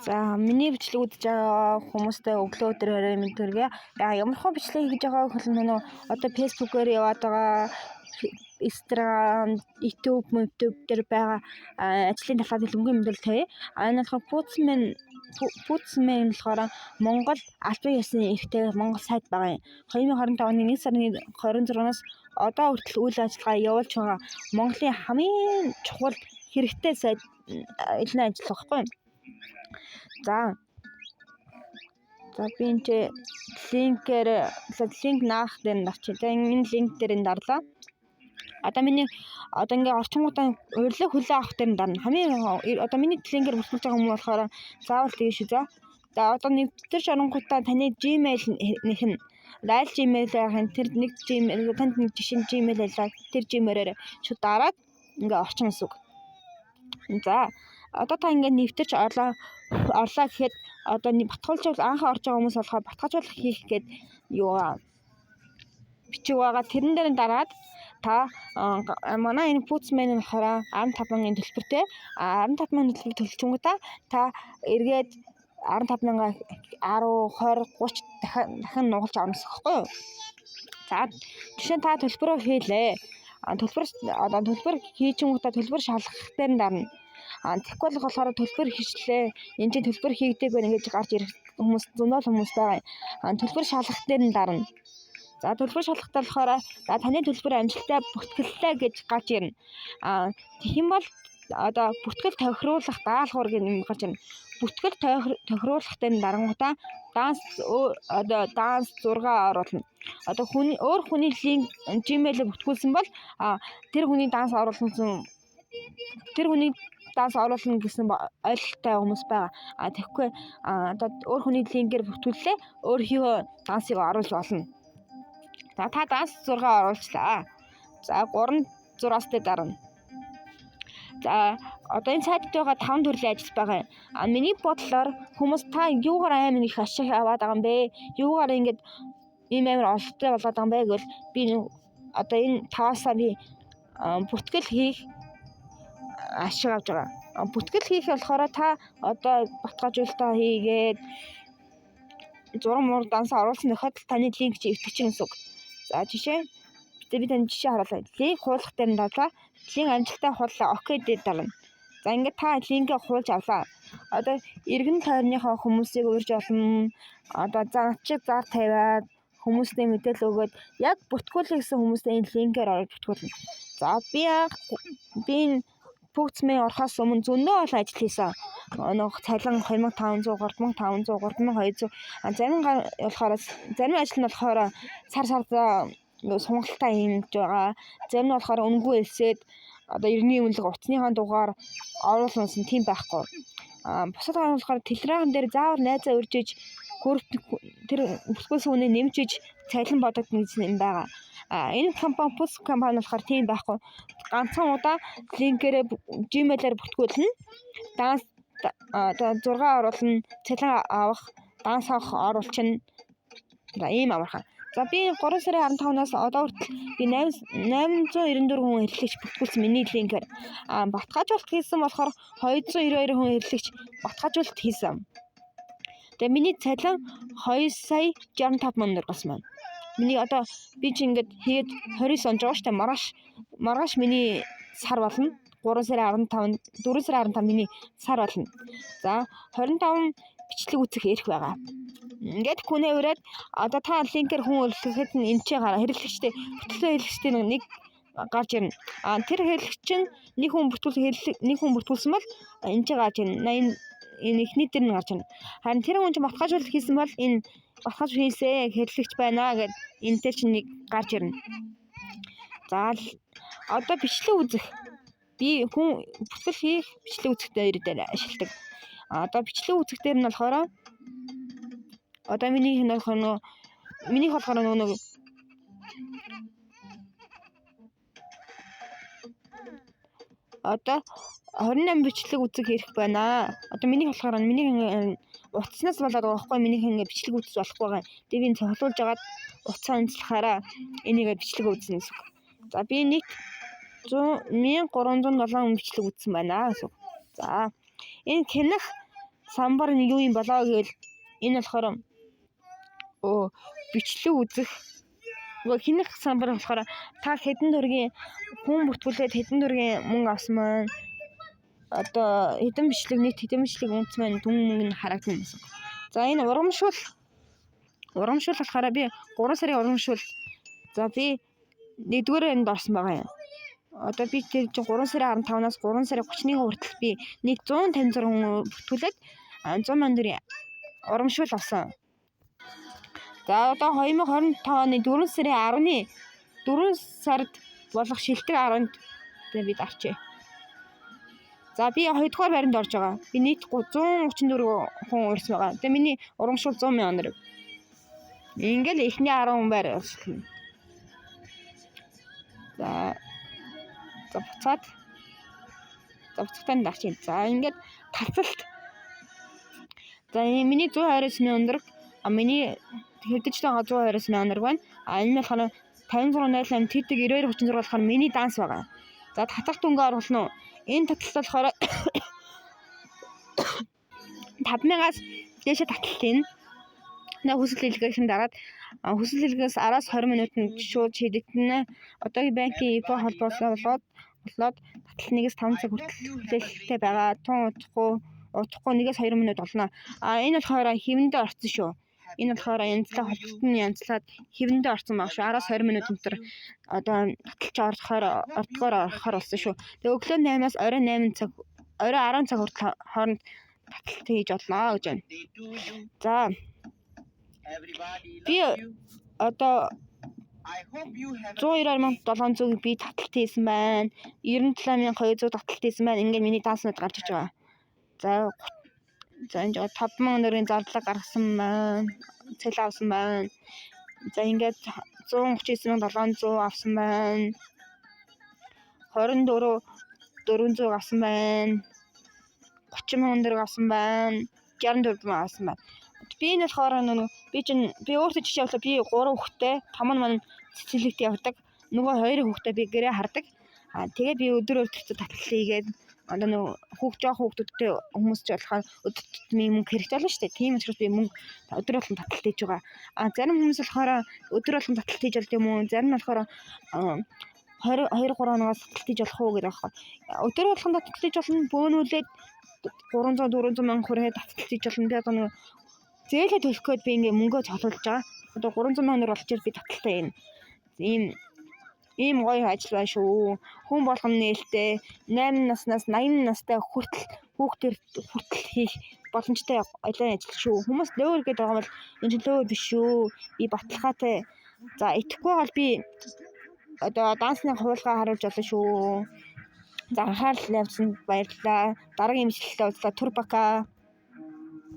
За миний бичлэг үзэж байгаа хүмүүстээ өглөө өдөр орой мэд төргий. Ямар хөө бичлэг хийж байгааг хэлнэ. Одоо Facebook-оор яваад байгаа Instagram, YouTube дээр байгаа ажлын талаар дэлгэнгүй мэдээлэл тавь. Энэ болохоор Пүүцмэн болохоор Монгол албан ёсны эрхтэй Монгол сайт байгаа юм. 2025 оны 1 сарын 26-наас одоо хүртэл үйл ажиллагаа явуулж байгаа Монголын хамгийн чухал хэрэгтэй сайт илэн ажиллах байхгүй. За би энэ линк наах дээр нь орчих. За энэ линк дээр нь дарлаа. Одоо ингээ орчингуудаа урилга хүлээ авах дээр нь дарна. Одоо миний линкээр бүртгэж байгаа хүмүүс болохоор заавал тэгэж шүү. За одоо нэвтэрч оронгуудаа таны Gmail нэх нь Live Gmail-ийн тэр нэг Gmail танд нэг жишээ Gmail байлаа. Тэр Gmail-ээр шууд дараад ингээ орчин гэсэн үг. За одоо та ингээ нэвтэрч орлоо гэхэд одоо батгалжуул анхаа орж байгаа хүмүүс болохоор батгалжуулах хийх гээд бичиг байгаа. Тэрэн дээр нь дараад та манай энэ Пүүцмэн болохоор 15,000-ын төлбөртэй 15,000 төлбөр төлчихөнгүүтээ та эргээд 15,000-аа 10, 20, 30 дахин нугалж авах гэсэн байхгүй юу? За жишээ нь та төлбөрөө хийлээ. Төлбөр хийчихөнгүүтээ төлбөр шалгах дээр нь дарна. Тэгэхгүй болохоор төлбөр хийчлээ. Энд чинь төлбөр хийгдээгүй ингэж гарч ирэх хүмүүс зөндөө хүмүүс байгаа. Төлбөр шалгах дээр нь дарна. За төлбөр шалгахтаа болохоор таны төлбөр амжилттай бүртгэллээ гэж гарч ирнэ. Тэгэх юм бол одоо бүртгэл тохируулах даалгавар гэх юм гарч ирнэ. Бүртгэл тохируулах дээр нь дарангуудаа данс 6 оруулна. Одоо өөр хүний линк Gmail-ээр бүртгүүлсэн бол тэр хүний данс оруулна гэсэн ойлголттой хүмүүс байгаа. Тэгэхгүй одоо өөр хүний линкээр бүртгүүллээ. Өөрийнхөө дансыг оруулж болно. За та данс 6 оруулчлаа. За 3-6-аас дээр дарна. За одоо энэ сайтд байгаа 5 төрлийн ажил байгаа юм. Миний бодлоор хүмүүс та юугаар амар их ашиг аваад байгаа юм бэ? Юугаар ингэж ийм амар ололттой болоод байгаа юм бэ гэвэл би одоо энэ 5-аасаа би бүртгэл хийх ашиг авж байгаа. Бүртгэл хийх болохоор та одоо баталгаажуулалтаа хийгээд зураг муур данс оруулсан тохиолдолд таны линк чи өвтгчин гэсэн үг. За жишээ би танд жишээ харуулъя. Линк хуулах дээр нь давлаа. Линк амжилттай хууллаа. Окей дээр дарна. За ингээд та линкээ хуулж авлаа. Одоо эргэн тойрныхоо хүмүүсийг урьж олно. Одоо зар тавиад хүмүүстэй мэдээлэл өгөөд яг бүртгүүлэх гэсэн хүмүүстэй энэ линкээр орж бүртгүүлнэ. За би Пүүцмэн орохоос өмнө зөндөө олон ажил хийсэн. Цалин 2,500, 3,500, 3,200. Зарим ажил нь болохоор сар сонголтоо хиймж байгаа. Зарим нь болохоор үнгүй элсээд одоо ерний үнэлэг утасныхаа дугаар оруулсан тийм байхгүй. Бусад нь болохоор Telegram дээр заавал найзаа урьжиж тэр бүртгүүлсэн үнэ нэмжиж цалин бодогдно гэсэн юм байгаа. Энэ Пүүц компани болохоор тийм байхгүй. Ганцхан удаа линкээрээ Gmail-аар бүртгүүлнэ. Данс 6 оруулна, цалин авах, данс авах оруулчихна. Ийм амархан. За би 3 сарын 15-наас одоо хүртэл би 894 хүн хэрэглэгч бүртгүүлсэн миний линкээр. Баталгаажуулалт хийсэн болохоор 292 хүн хэрэглэгч баталгаажуулалт хийсэн. Тэгээ миний цалин 2,65,000 болсон байна. Миний одоо би чи ингээд хийгээд 29 онж байгаа штэ маргааш миний сар болно. 4 сарын 15 миний сар болно. За 25 бичлэг үзэх эрх байгаа. Ингээд хүнээ ураад одоо та линкээр хүн өргөхөд нь энэ ч хэрэглэгчтэй бүтлэн хэрэглэгчтэй нэг гарч ирнэ. Тэр хэрэглэгч нь нэг хүн бүртгүүлсэн бол энэ ч гарч ирнэ. Энэ ихний дээр нь гарч ирнэ. Харин тэр хүн чинь баталгаажуулалт хийсэн бол энэ баталгааж хийсээ хэрэглэгч байна гэд энэ дээр чинь нэг гарч ирнэ. За одоо бичлэг үзэх. Би хүн бүртгэл хийх бичлэг үзэх дээр ашигладаг. Одоо бичлэг үзэх дээр нь болохоор одоо минийх болохоор нэг одоо 28 бичлэг үзэх хэрэг байна. Одоо минийх болохоор утаснаас болоод байгаа байхгүй минийх ингээ бичлэг үзэж болохгүй байгаа. Тэгээ би цохилуулж агаад утсаа онцлохаараа энийгээ бичлэг үзнэ гэсэн. За би нэг 1307 бичлэг үзсэн байна гэсэн. За энэ кинах самбар нь юу юм болоо гэвэл энэ болохоор бичлэг үзэх. Хинэх самбар болохоор та хэдэн төгрөгийн хүн бүртгүүлээд хэдэн төгрөгийн мөнгө авсан маань одоо хэдэн бичлэг нийт хэдэн бичлэг үнц маань түн мөнгө нь харагдана гэсэн. За энэ урамшуул болохоор би 3 сарын урамшуул. За би 1-р энд орсон байгаа юм. Одоо би тэр 3 сарын 15-наас 3 сарын 31 хүртэл би нэг 156 хүн бүртгүүлээд 100 мянган төгрөгийн урамшуул авсан. За одоо 2025 оны 4 сарын 10-ны 4 сард болох шилдэг 10-нд би дарчээ. За би 2-р байранд орж байгаа. Би нийт 134 хүн урьсан байгаа. Тэгээ миний урамшуул 100 мянган төгрөг. Ингээл эхний 10 хүн байр болчихно. За буцаатаа дарчих. За ингээд тацалт. За миний 129 мянган төгрөг. Миний хэвдэж байгаа 129 мянган төгрөг байна. Энэ болохоор 5608 тэдэг 9236 болохоор миний данс байгаа. За таталт өнгө оруулна уу? Энэ таталт болохоор 5000-аас дээшээ таталт ийн. Хүсэл хэлгээхийн дараад хүсэл хэлгээс 10-аас 20 минутанд шууд шийдэгдэнэ. Одоогийн банкын ИБ холбоотой болоод таталт 1-ээс 5 цаг хүртэл хүлээлттэй байгаа. Тун удахгүй 1-ээс 2 минут болно. Энэ болохоор хэвэндээ орсон шүү. Энэ болохоор янзлаад хэвэндээ орсон баг шүү. 10-аас 20 минут өнтер одоо таталж орохоор болсон шүү. Тэгээ өглөө 8-аас орой 10 цаг хүртэл хооронд таталт хийж болно гэж байна. За би одоо 192,700 би таталт хийсэн байна. 97,200 таталт хийсэн байна. Ингээд миний дааснууд гарч иж байгаа. За энэ 5,000 төгрөгийн зарлага гаргасан байна. Цэл авсан байна. За ингээд 139,700 авсан байна. 24,400 авсан байна. 30,000 төгрөг авсан байна. 64,000 авсан байна. Би энэ болохоор би өөртөө жишээ авлаа. Би 3 хүүхэдтэй, 5 маань цэцэрлэгт явдаг. Нөгөө 2 хүүхэдтэй би гэрээ хардаг. Тэгээ би өдөр таталт хийгээд одоо жоох хүүхдүүдтэй хүмүүс ч болохоор өдөр тутмын мөнгө хэрэгтэй болно шүү дээ. Тийм учраас би мөнгө өдөр болгон таталт хийж байгаа. Зарим хүмүүс болохоор өдөр болгон таталт хийж болд юм уу? Зарим нь болохоор 2-3 хоногоос таталт хийж болох уу гэдэг аахгүй. Өдөр болгон таталт хийж болно. Бөөнүүлээд 300-400 мянга хүрээ таталт хийж болно. Би одоо зээлээ төлөхөд би ингээ мөнгөө цолуулж байгаа. Одоо 300 мянга болчихвол би таталтаа ийм гоё ажил байна шүү. Хүн болгоно нээлттэй 8 наснаас 80 настай хүүхдэр хүртэл хийх боломжтой ажил шүү. Хүмүүс лөөр гэдэг байгаа бол энэ чинь лөөр биш шүү. Би баталгаатай. За итгэхгүй бол би одоо дансны хуулгаа харуулж болно шүү. За анхаарал тавьсан баярлалаа. Дараагийн имжлэлтэй уулзлаа. Түр бака.